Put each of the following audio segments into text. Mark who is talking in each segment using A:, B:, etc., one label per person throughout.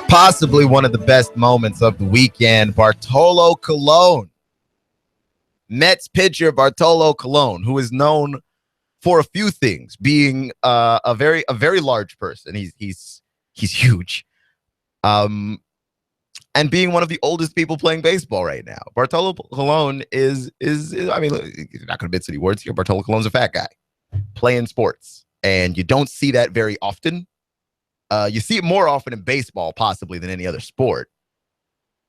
A: Possibly one of the best moments of the weekend. Bartolo Colon, Mets pitcher Bartolo Colon, who is known for a few things, being a very large person. He's huge, and being one of the oldest people playing baseball right now. Bartolo Colon is I mean, you're not going to mince any words here. Bartolo Colon's a fat guy playing sports, and you don't see that very often. You see it more often in baseball, possibly, than any other sport.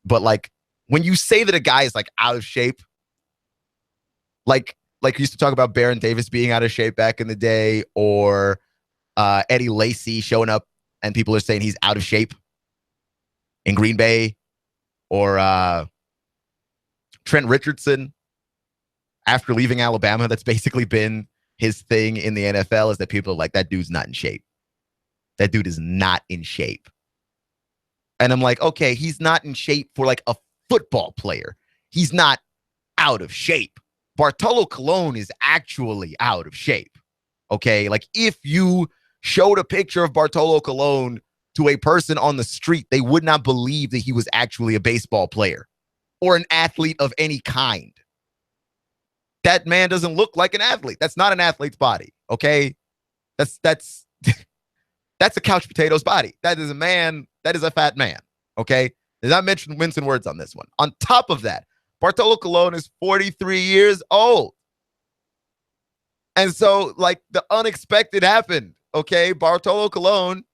A: But like when you say that a guy is like out of shape, like we used to talk about Baron Davis being out of shape back in the day, or Eddie Lacy showing up and people are saying he's out of shape in Green Bay, or Trent Richardson after leaving Alabama. That's basically been his thing in the NFL, is that people are like, that dude's not in shape. That dude is not in shape. And I'm like, okay, he's not in shape for like a football player. He's not out of shape. Bartolo Colon is actually out of shape. Okay, like if you showed a picture of Bartolo Colon to a person on the street, they would not believe that he was actually a baseball player or an athlete of any kind. That man doesn't look like an athlete. That's not an athlete's body. Okay, that's a couch potato's body. That is a man. That is a fat man. Okay, did not mention mincing words on this one. On top of that, Bartolo Colon is 43 years old. And so, like, the unexpected happened, okay? Bartolo Colon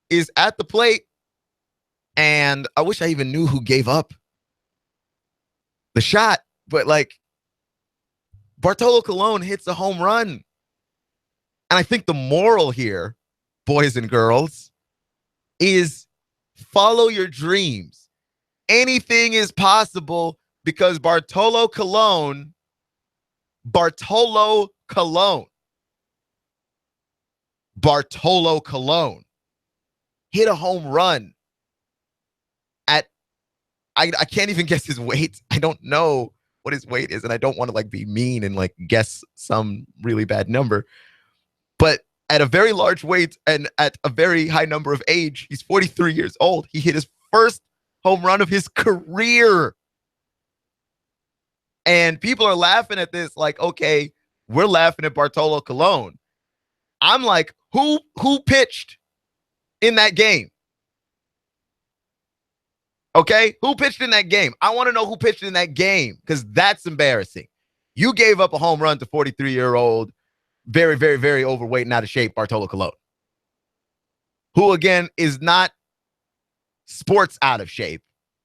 A: is at the plate, and I wish I even knew who gave up the shot, but, like, Bartolo Colon hits a home run. And I think the moral here, boys and girls, is follow your dreams. Anything is possible, because Bartolo Colon hit a home run at, I can't even guess his weight. I don't know what his weight is, and I don't want to like be mean and like guess some really bad number. But at a very large weight and at a very high number of age, he's 43 years old. He hit his first home run of his career. And people are laughing at this like, okay, we're laughing at Bartolo Colon. I'm like, who pitched in that game? Okay, who pitched in that game? I want to know who pitched in that game, because that's embarrassing. You gave up a home run to 43-year-old, very, very, very overweight and out of shape Bartolo Colon, who, again, is not sports out of shape.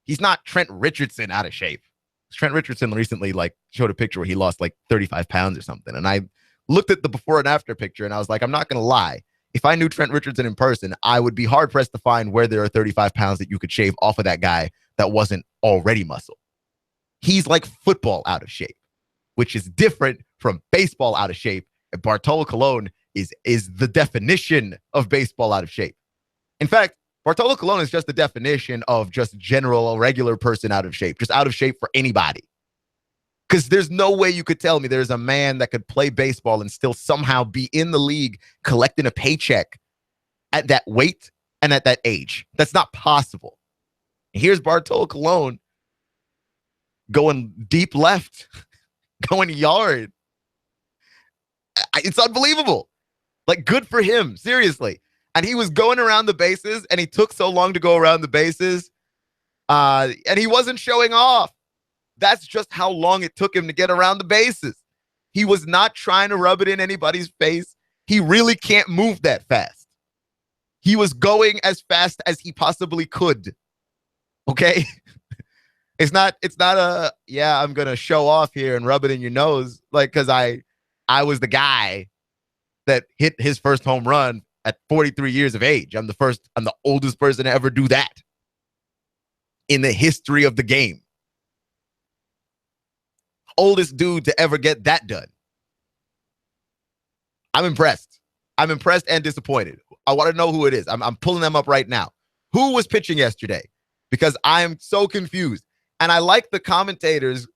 A: He's not Trent Richardson out of shape. Trent Richardson recently like showed a picture where he lost like 35 pounds or something. And I looked at the before and after picture and I was like, I'm not going to lie. If I knew Trent Richardson in person, I would be hard pressed to find where there are 35 pounds that you could shave off of that guy that wasn't already muscle. He's like football out of shape, which is different from baseball out of shape. And Bartolo Colon is the definition of baseball out of shape. In fact, Bartolo Colon is just the definition of just general, regular person out of shape, just out of shape for anybody. Because there's no way you could tell me there's a man that could play baseball and still somehow be in the league collecting a paycheck at that weight and at that age. That's not possible. Here's Bartolo Colon going deep left, going yard. It's unbelievable. Like, good for him, seriously. And he was going around the bases, and he took so long to go around the bases, and he wasn't showing off. That's just how long it took him to get around the bases. He was not trying to rub it in anybody's face. He really can't move that fast. He was going as fast as he possibly could. Okay? It's not a, yeah, I'm going to show off here and rub it in your nose, like, because I was the guy that hit his first home run at 43 years of age. I'm the oldest person to ever do that in the history of the game. Oldest dude to ever get that done. I'm impressed. I'm impressed and disappointed. I want to know who it is. I'm pulling them up right now. Who was pitching yesterday? Because I am so confused. And I like the commentators,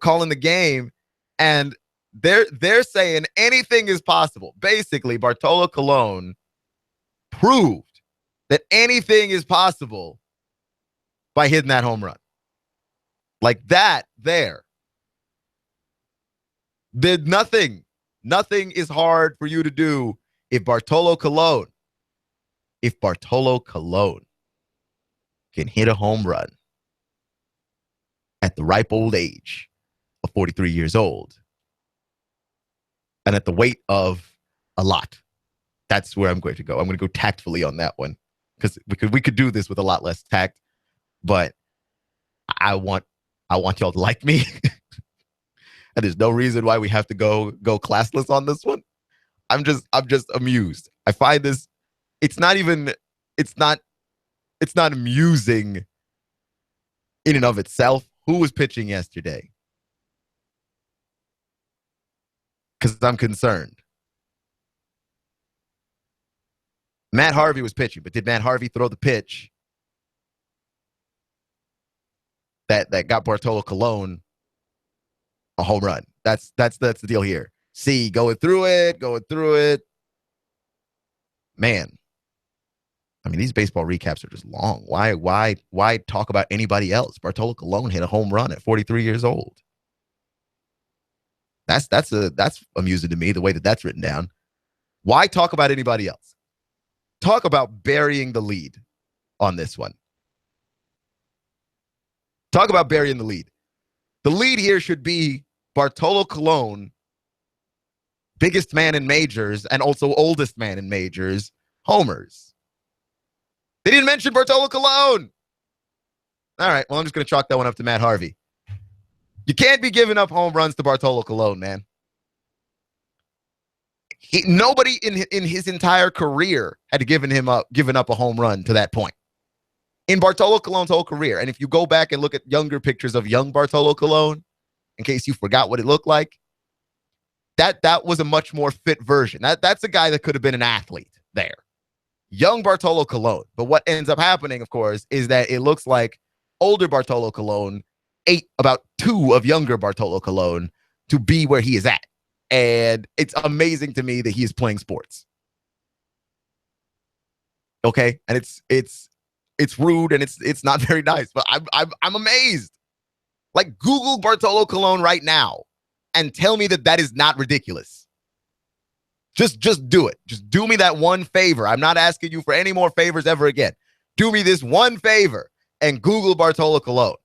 A: calling the game, and they're saying anything is possible. Basically, Bartolo Colon proved that anything is possible by hitting that home run. Like that there. Nothing is hard for you to do if Bartolo Colon can hit a home run at the ripe old age of 43 years old and at the weight of a lot. That's where I'm going to go. I'm going to go tactfully on that one because we could do this with a lot less tact, but I want y'all to like me. And there's no reason why we have to go classless on this one. I'm just amused. I find this, it's not amusing in and of itself. Who was pitching yesterday? Because I'm concerned. Matt Harvey was pitching, but did Matt Harvey throw the pitch that got Bartolo Colon a home run? That's the deal here. See, going through it. Man, I mean, these baseball recaps are just long. Why talk about anybody else? Bartolo Colon hit a home run at 43 years old. That's amusing to me, the way that's written down. Why talk about anybody else? Talk about burying the lead on this one. Talk about burying the lead. The lead here should be Bartolo Colon, biggest man in majors and also oldest man in majors, homers. They didn't mention Bartolo Colon. All right, well, I'm just going to chalk that one up to Matt Harvey. You can't be giving up home runs to Bartolo Colon, man. Nobody in his entire career had given up a home run to that point. In Bartolo Colon's whole career. And if you go back and look at younger pictures of young Bartolo Colon, in case you forgot what it looked like, that was a much more fit version. That's a guy that could have been an athlete there. Young Bartolo Colon. But what ends up happening, of course, is that it looks like older Bartolo Colon ate about 2 of younger Bartolo Colon to be where he is at. And it's amazing to me that he is playing sports. Okay? And it's rude and it's not very nice, but I'm amazed. Like, Google Bartolo Colon right now and tell me that is not ridiculous. Just do it. Just do me that one favor. I'm not asking you for any more favors ever again. Do me this one favor and Google Bartolo Colon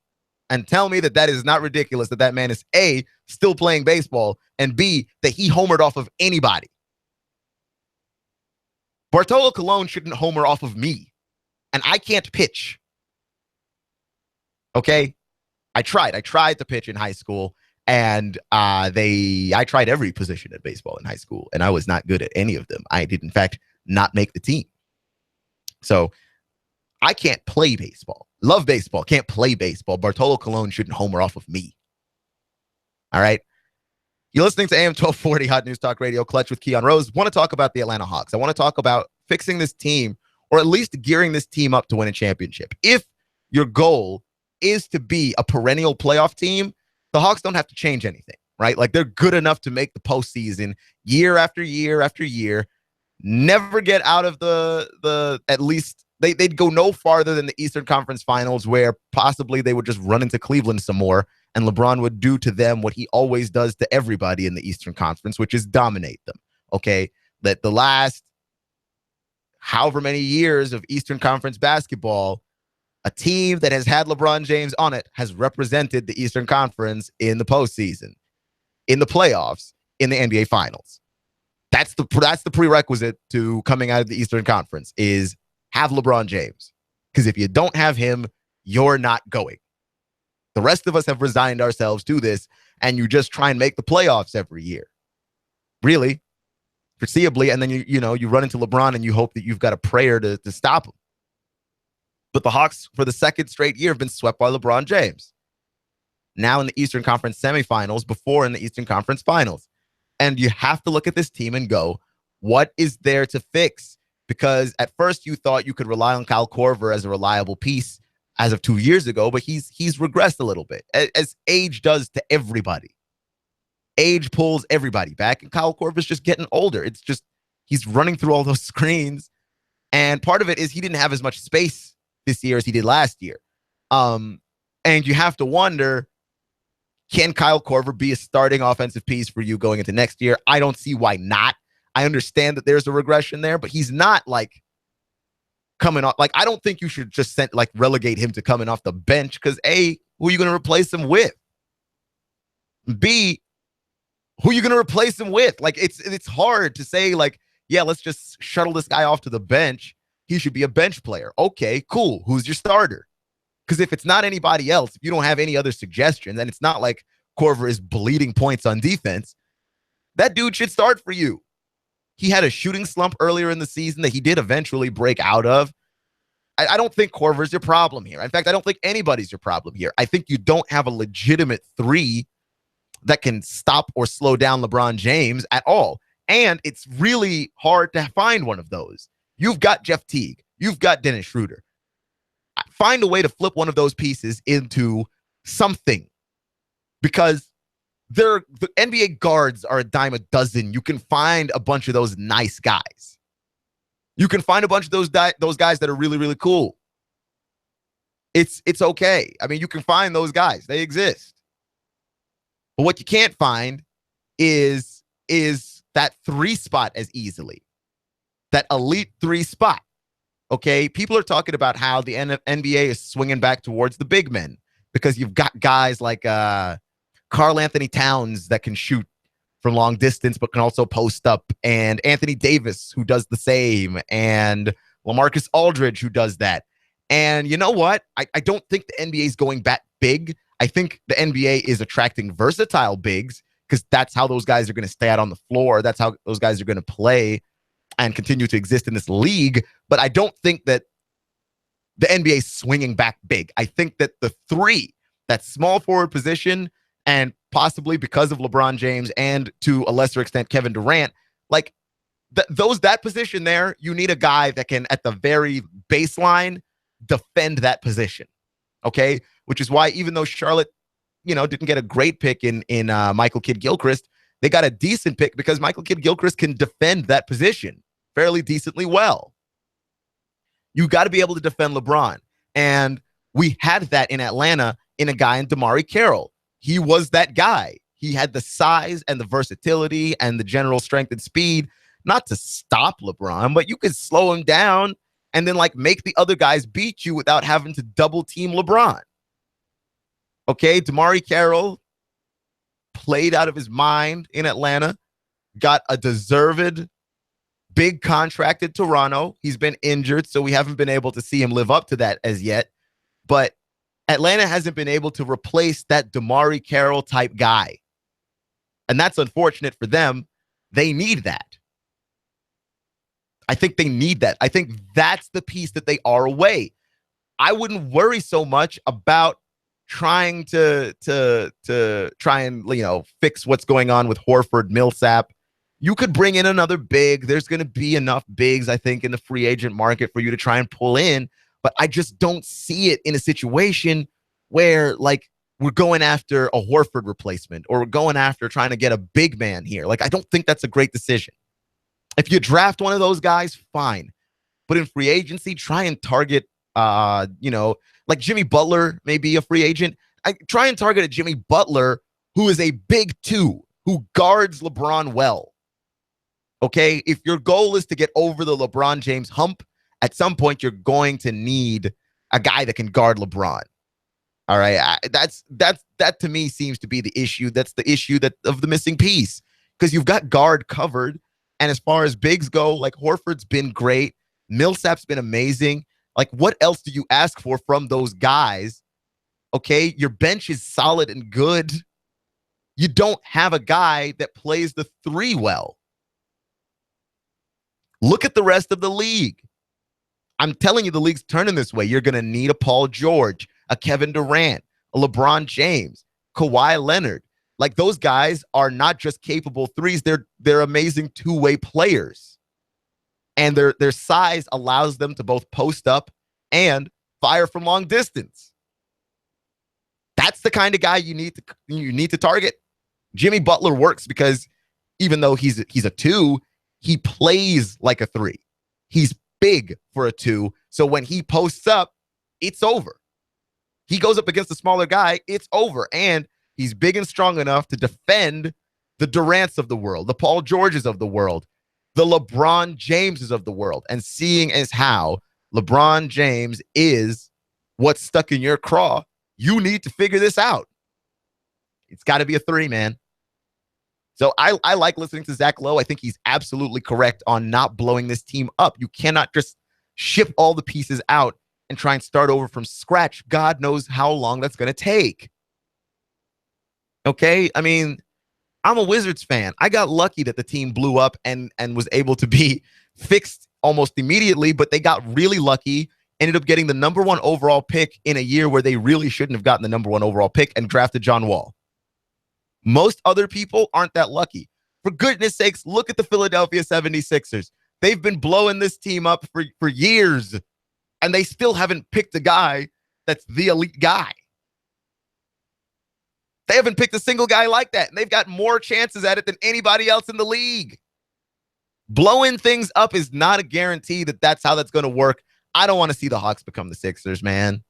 A: and tell me that is not ridiculous, that man is A, still playing baseball, and B, that he homered off of anybody. Bartolo Colon shouldn't homer off of me, and I can't pitch. Okay? I tried to pitch in high school, and I tried every position at baseball in high school, and I was not good at any of them. I did, in fact, not make the team. So I can't play baseball. Love baseball. Can't play baseball. Bartolo Colon shouldn't homer off of me. All right? You're listening to AM 1240 Hot News Talk Radio, Clutch with Keon Rose. Want to talk about the Atlanta Hawks. I want to talk about fixing this team, or at least gearing this team up to win a championship. If your goal is to be a perennial playoff team, the Hawks don't have to change anything, right? Like, they're good enough to make the postseason year after year after year. Never get out of the at least they'd go no farther than the Eastern Conference Finals, where possibly they would just run into Cleveland some more, and LeBron would do to them what he always does to everybody in the Eastern Conference, which is dominate them. Okay, that the last however many years of Eastern Conference basketball, a team that has had LeBron James on it has represented the Eastern Conference in the postseason, in the playoffs, in the NBA Finals. That's the prerequisite to coming out of the Eastern Conference, is have LeBron James. Because if you don't have him, you're not going. The rest of us have resigned ourselves to this, and you just try and make the playoffs every year. Really, foreseeably, and then you run into LeBron and you hope that you've got a prayer to stop him. But the Hawks, for the second straight year, have been swept by LeBron James. Now in the Eastern Conference semifinals, before in the Eastern Conference finals. And you have to look at this team and go, what is there to fix? Because at first you thought you could rely on Kyle Korver as a reliable piece as of 2 years ago, but he's regressed a little bit, as age does to everybody. Age pulls everybody back, and Kyle Korver's just getting older. It's just, he's running through all those screens, And part of it is he didn't have as much space this year as he did last year. And you have to wonder, can Kyle Korver be a starting offensive piece for you going into next year? I don't see why not. I understand that there's a regression there, but he's not like coming off. Like, I don't think you should just relegate him to coming off the bench because A, who are you going to replace him with? B, who are you going to replace him with? Like, it's hard to say, like, yeah, let's just shuttle this guy off to the bench. He should be a bench player. Okay, cool. Who's your starter? Because if it's not anybody else, if you don't have any other suggestions, and it's not like Korver is bleeding points on defense, that dude should start for you. He had a shooting slump earlier in the season that he did eventually break out of. I don't think Korver's your problem here. In fact, I don't think anybody's your problem here. I think you don't have a legitimate three that can stop or slow down LeBron James at all. And it's really hard to find one of those. You've got Jeff Teague. You've got Dennis Schroeder. Find a way to flip one of those pieces into something, because the NBA guards are a dime a dozen. You can find a bunch of those nice guys. You can find a bunch of those guys that are really, really cool. It's okay. I mean, you can find those guys. They exist. But what you can't find is that three spot as easily. That elite three spot. Okay, people are talking about how the NBA is swinging back towards the big men because you've got guys like Karl Anthony Towns that can shoot from long distance but can also post up, and Anthony Davis who does the same, and LaMarcus Aldridge who does that. And you know what? I don't think the NBA is going back big. I think the NBA is attracting versatile bigs because that's how those guys are going to stay out on the floor. That's how those guys are going to play and continue to exist in this league. But I don't think that the NBA is swinging back big. I think that the three, that small forward position, and possibly because of LeBron James and to a lesser extent Kevin Durant, like that position there, you need a guy that can, at the very baseline, defend that position. Okay, which is why even though Charlotte, didn't get a great pick in Michael Kidd-Gilchrist, they got a decent pick because Michael Kidd-Gilchrist can defend that position fairly decently well. You got to be able to defend LeBron. And we had that in Atlanta in a guy in Damari Carroll. He was that guy. He had the size and the versatility and the general strength and speed, not to stop LeBron, but you could slow him down and then make the other guys beat you without having to double team LeBron. Okay, Damari Carroll played out of his mind in Atlanta, got a deserved big contract in Toronto. He's been injured, so we haven't been able to see him live up to that as yet. But Atlanta hasn't been able to replace that Damari Carroll type guy. And that's unfortunate for them. They need that. I think they need that. I think that's the piece that they are away. I wouldn't worry so much about trying to try and fix what's going on with Horford, Millsap. You could bring in another big. There's going to be enough bigs, I think, in the free agent market for you to try and pull in. But I just don't see it in a situation where we're going after a Horford replacement or we're going after trying to get a big man here. I don't think that's a great decision. If you draft one of those guys, fine. But in free agency, try and target, Jimmy Butler may be a free agent. I try and target a Jimmy Butler who is a big two, who guards LeBron well. Okay? If your goal is to get over the LeBron James hump, at some point you're going to need a guy that can guard LeBron. All right? That to me seems to be the issue. That's the issue of the missing piece, because you've got guard covered. And as far as bigs go, Horford's been great. Millsap's been amazing. What else do you ask for from those guys? Okay, your bench is solid and good. You don't have a guy that plays the three well. Look at the rest of the league. I'm telling you, the league's turning this way. You're going to need a Paul George, a Kevin Durant, a LeBron James, Kawhi Leonard. Those guys are not just capable threes. They're amazing two-way players. And their size allows them to both post up and fire from long distance. That's the kind of guy you need to target. Jimmy Butler works because even though he's a two, he plays like a three. He's big for a 2. So when he posts up, it's over. He goes up against a smaller guy, it's over. And he's big and strong enough to defend the Durants of the world, the Paul Georges of the world, the LeBron Jameses of the world. And seeing as how LeBron James is what's stuck in your craw, you need to figure this out. It's got to be a 3, man. So I like listening to Zach Lowe. I think he's absolutely correct on not blowing this team up. You cannot just ship all the pieces out and try and start over from scratch. God knows how long that's going to take. Okay? I mean, I'm a Wizards fan. I got lucky that the team blew up and was able to be fixed almost immediately, but they got really lucky, ended up getting the number 1 overall pick in a year where they really shouldn't have gotten the number 1 overall pick and drafted John Wall. Most other people aren't that lucky. For goodness sakes, look at the Philadelphia 76ers. They've been blowing this team up for years, and they still haven't picked a guy that's the elite guy. They haven't picked a single guy like that, and they've got more chances at it than anybody else in the league. Blowing things up is not a guarantee that that's how that's going to work. I don't want to see the Hawks become the Sixers, man.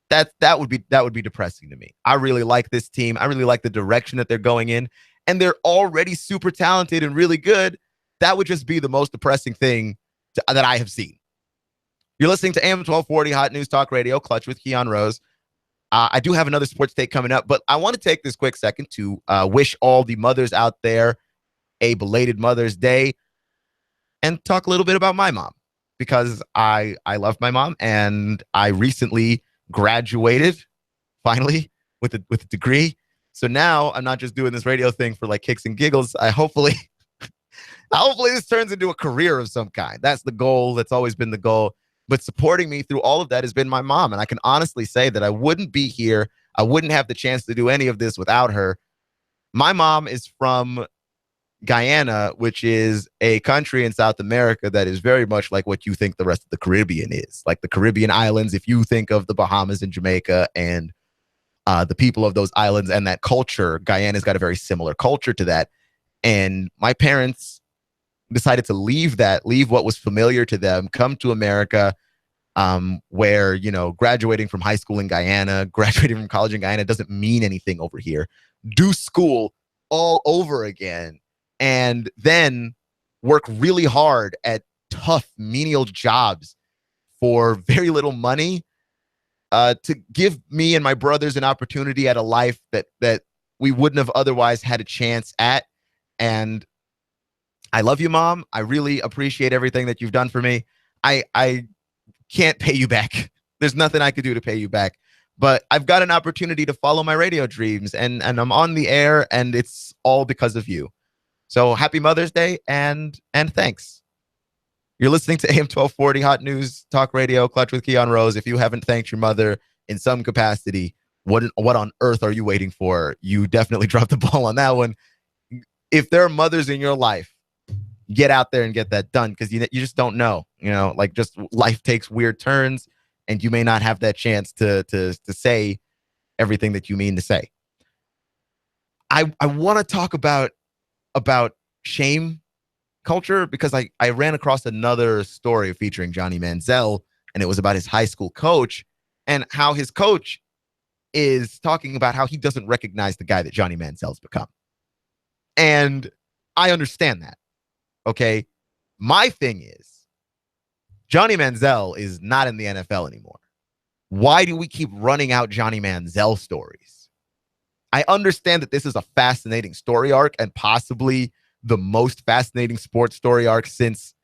A: That would be depressing to me. I really like this team. I really like the direction that they're going in, and they're already super talented and really good. That would just be the most depressing thing that I have seen. You're listening to AM 1240 Hot News Talk Radio, Clutch with Keon Rose. I do have another sports take coming up, but I want to take this quick second to wish all the mothers out there a belated Mother's Day and talk a little bit about my mom, because I love my mom, and I recently graduated finally with a degree. So now I'm not just doing this radio thing for like kicks and giggles. Hopefully this turns into a career of some kind. That's the goal. That's always been the goal. But supporting me through all of that has been my mom. And I can honestly say that I wouldn't be here. I wouldn't have the chance to do any of this without her. My mom is from Guyana, which is a country in South America that is very much like what you think the rest of the Caribbean is. Like the Caribbean islands, if you think of the Bahamas and Jamaica and the people of those islands and that culture, Guyana's got a very similar culture to that. And my parents decided to leave what was familiar to them, come to America, where, graduating from high school in Guyana, graduating from college in Guyana doesn't mean anything over here. Do school all over again, and then work really hard at tough, menial jobs for very little money to give me and my brothers an opportunity at a life that we wouldn't have otherwise had a chance at. And I love you, Mom. I really appreciate everything that you've done for me. I can't pay you back. There's nothing I could do to pay you back. But I've got an opportunity to follow my radio dreams, and I'm on the air, and it's all because of you. So happy Mother's Day, and thanks. You're listening to AM 1240 Hot News Talk Radio, Clutch with Keon Rose. If you haven't thanked your mother in some capacity, what on earth are you waiting for? You definitely dropped the ball on that one. If there are mothers in your life, get out there and get that done, because you just don't know. Just life takes weird turns, and you may not have that chance to say everything that you mean to say. I want to talk about shame culture, because I ran across another story featuring Johnny Manziel, and it was about his high school coach and how his coach is talking about how he doesn't recognize the guy that Johnny Manziel's become. And I understand that. Okay. My thing is, Johnny Manziel is not in the NFL anymore. Why do we keep running out Johnny Manziel stories? I understand that this is a fascinating story arc, and possibly the most fascinating sports story arc since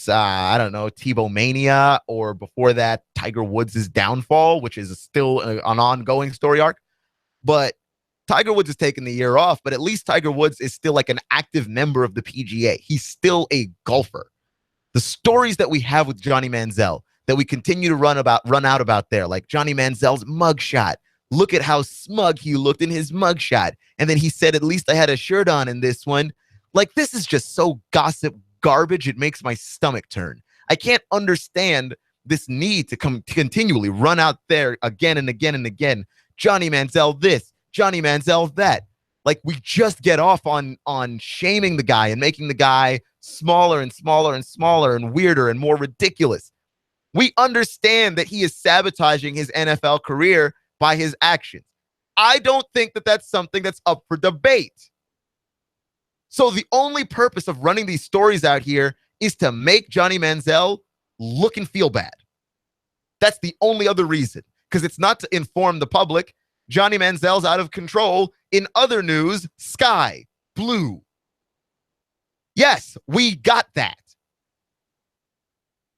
A: I don't know, Tebow Mania, or before that, Tiger Woods' downfall, which is still an ongoing story arc. But Tiger Woods has taken the year off, but at least Tiger Woods is still like an active member of the PGA. He's still a golfer. The stories that we have with Johnny Manziel that we continue to run out about there, like Johnny Manziel's mugshot. Look at how smug he looked in his mugshot. And then he said, at least I had a shirt on in this one. Like, this is just so gossip garbage. It makes my stomach turn. I can't understand this need to continually run out there again and again and again. Johnny Manziel this, Johnny Manziel that. Like, we just get off on shaming the guy and making the guy smaller and smaller and smaller and weirder and more ridiculous. We understand that he is sabotaging his NFL career by his actions. I don't think that that's something that's up for debate. So the only purpose of running these stories out here is to make Johnny Manziel look and feel bad. That's the only other reason, because it's not to inform the public. Johnny Manziel's out of control. In other news, sky, blue. Yes, we got that.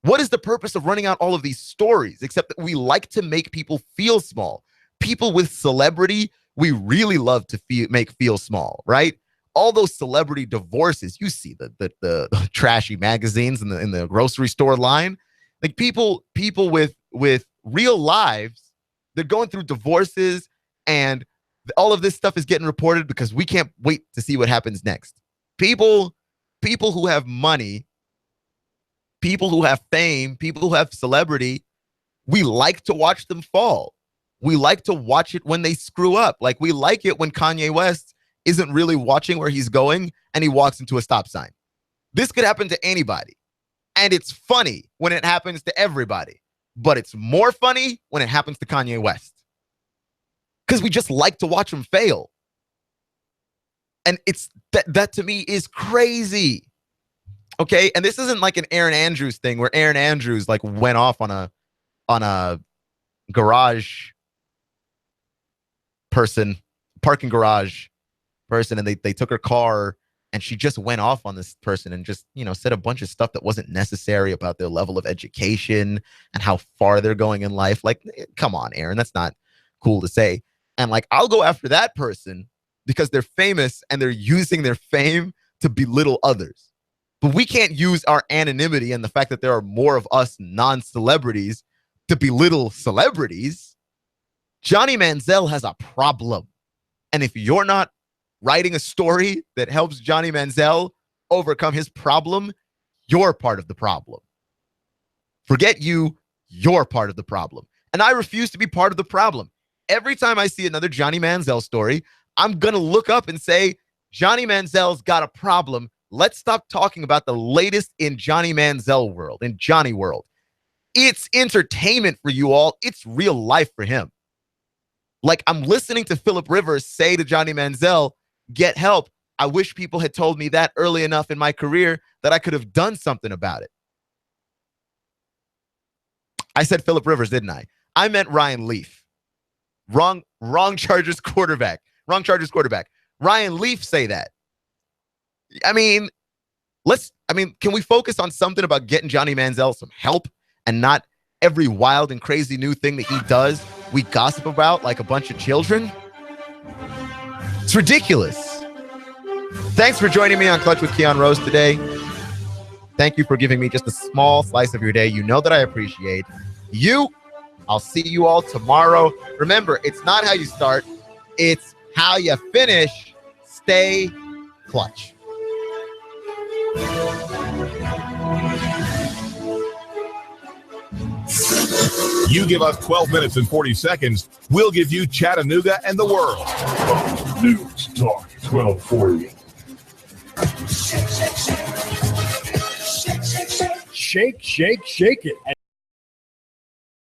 A: What is the purpose of running out all of these stories, except that we like to make people feel small? People with celebrity, we really love to make feel small, right? All those celebrity divorces, you see the trashy magazines in the grocery store line. Like people with real lives, they're going through divorces, and all of this stuff is getting reported because we can't wait to see what happens next. People who have money, people who have fame, people who have celebrity, we like to watch them fall. We like to watch it when they screw up. Like we like it when Kanye West isn't really watching where he's going and he walks into a stop sign. This could happen to anybody. And it's funny when it happens to everybody. But it's more funny when it happens to Kanye West. Because we just like to watch him fail. And it's that to me is crazy. Okay? And this isn't like an Aaron Andrews thing where Aaron Andrews like went off on a garage person, parking garage person, and they took her car and she just went off on this person and just, said a bunch of stuff that wasn't necessary about their level of education and how far they're going in life. Like, come on, Aaron, that's not cool to say. And like, I'll go after that person because they're famous and they're using their fame to belittle others. But we can't use our anonymity and the fact that there are more of us non-celebrities to belittle celebrities. Johnny Manziel has a problem. And if you're not writing a story that helps Johnny Manziel overcome his problem, you're part of the problem. Forget you're part of the problem. And I refuse to be part of the problem. Every time I see another Johnny Manziel story, I'm going to look up and say, Johnny Manziel's got a problem. Let's stop talking about the latest in Johnny Manziel world, in Johnny world. It's entertainment for you all. It's real life for him. Like, I'm listening to Phillip Rivers say to Johnny Manziel, get help. I wish people had told me that early enough in my career that I could have done something about it. I said Phillip Rivers, didn't I? I meant Ryan Leaf. Wrong Chargers quarterback. Wrong Chargers quarterback. Ryan Leaf say that. I mean, can we focus on something about getting Johnny Manziel some help and not every wild and crazy new thing that he does we gossip about like a bunch of children? It's ridiculous. Thanks for joining me on Clutch with Keon Rose today. Thank you for giving me just a small slice of your day. You know that I appreciate you. I'll see you all tomorrow. Remember, it's not how you start, it's how you finish. Stay clutch.
B: You give us 12 minutes and 40 seconds, we'll give you Chattanooga and the world. News Talk 1240.
C: Shake, shake, shake it.